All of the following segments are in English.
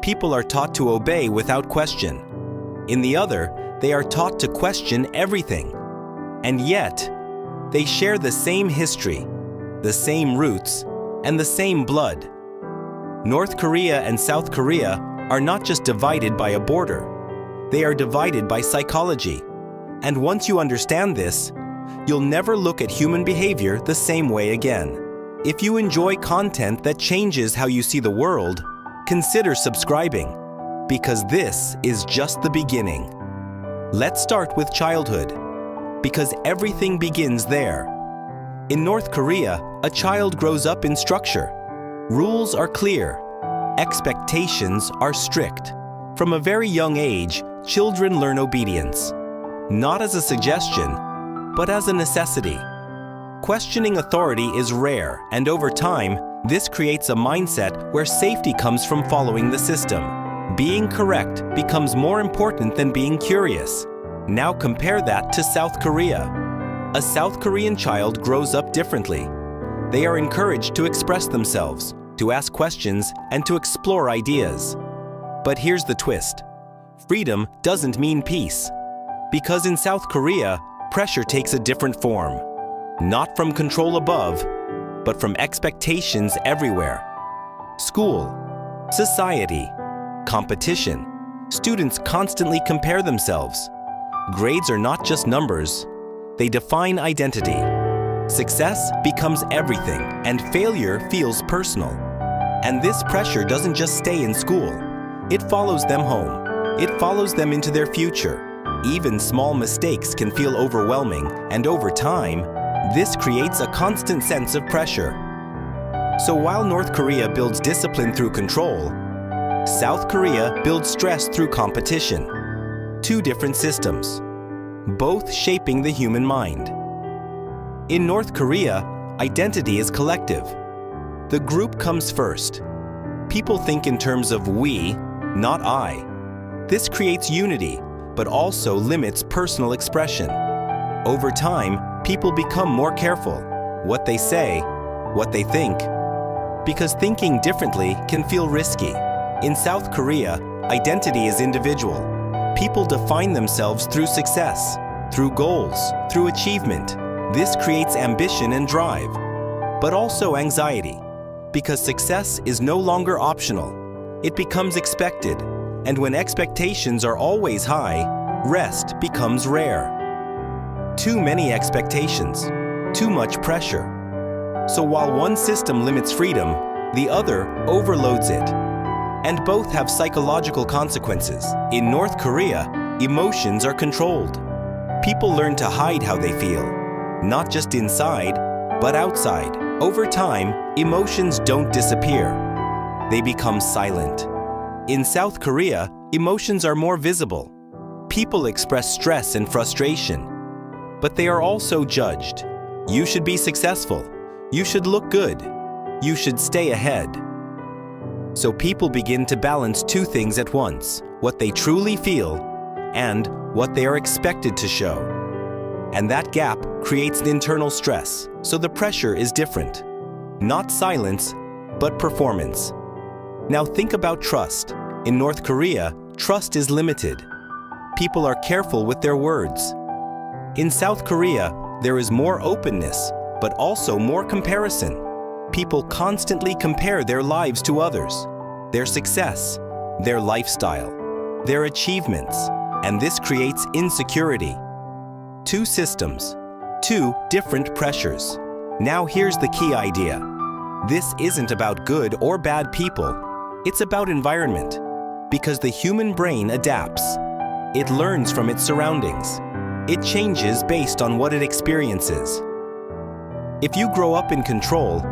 people are taught to obey without question. In the other, they are taught to question everything. And yet, they share the same history, the same roots, and the same blood. North Korea and South Korea are not just divided by a border. They are divided by psychology. And once you understand this, you'll never look at human behavior the same way again. If you enjoy content that changes how you see the world, consider subscribing, because this is just the beginning. Let's start with childhood, because everything begins there. In North Korea, a child grows up in structure. Rules are clear. Expectations are strict. From a very young age, children learn obedience, not as a suggestion, but as a necessity. Questioning authority is rare, and over time, this creates a mindset where safety comes from following the system. Being correct becomes more important than being curious. Now compare that to South Korea. A South Korean child grows up differently. They are encouraged to express themselves, to ask questions, and to explore ideas. But here's the twist. Freedom doesn't mean peace. Because in South Korea, pressure takes a different form. Not from control above, but from expectations everywhere. School, society, competition. Students constantly compare themselves. Grades are not just numbers. They define identity. Success becomes everything, and failure feels personal. And this pressure doesn't just stay in school. It follows them home. It follows them into their future. Even small mistakes can feel overwhelming, and over time, this creates a constant sense of pressure. So while North Korea builds discipline through control, South Korea builds stress through competition. Two different systems, both shaping the human mind. In North Korea, identity is collective. The group comes first. People think in terms of we, not I. This creates unity, but also limits personal expression. Over time, people become more careful, what they say, what they think, because thinking differently can feel risky. In South Korea, identity is individual. People define themselves through success, through goals, through achievement. This creates ambition and drive, but also anxiety, because success is no longer optional. It becomes expected, and when expectations are always high, rest becomes rare. Too many expectations, too much pressure. So while one system limits freedom, the other overloads it. And both have psychological consequences. In North Korea, emotions are controlled. People learn to hide how they feel, not just inside, but outside. Over time, emotions don't disappear. They become silent. In South Korea, emotions are more visible. People express stress and frustration, but they are also judged. You should be successful. You should look good. You should stay ahead. So people begin to balance two things at once, what they truly feel and what they are expected to show. And that gap creates an internal stress, so the pressure is different. Not silence, but performance. Now think about trust. In North Korea, trust is limited. People are careful with their words. In South Korea, there is more openness, but also more comparison. People constantly compare their lives to others, their success, their lifestyle, their achievements, and this creates insecurity. Two systems, two different pressures. Now here's the key idea. This isn't about good or bad people. It's about environment, because the human brain adapts. It learns from its surroundings. It changes based on what it experiences. If you grow up in control,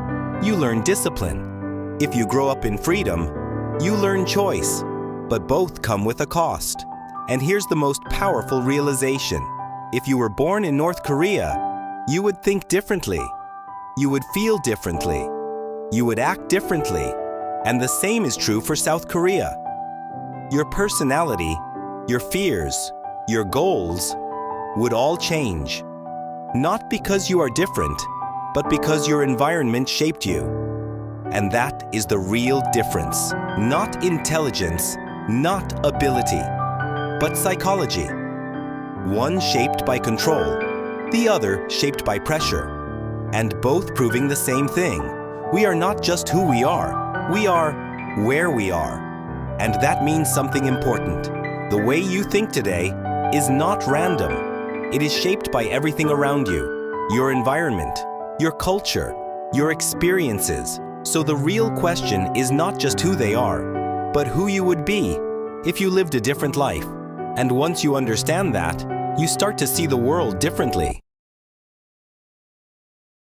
you learn discipline. If you grow up in freedom, you learn choice. But both come with a cost. And here's the most powerful realization. If you were born in North Korea, you would think differently. You would feel differently. You would act differently. And the same is true for South Korea. Your personality, your fears, your goals would all change. Not because you are different, but because your environment shaped you. And that is the real difference. Not intelligence, not ability, but psychology. One shaped by control, the other shaped by pressure. And both proving the same thing. We are not just who we are where we are. And that means something important. The way you think today is not random. It is shaped by everything around you, your environment, your culture, your experiences. So the real question is not just who they are, but who you would be if you lived a different life. And once you understand that, you start to see the world differently.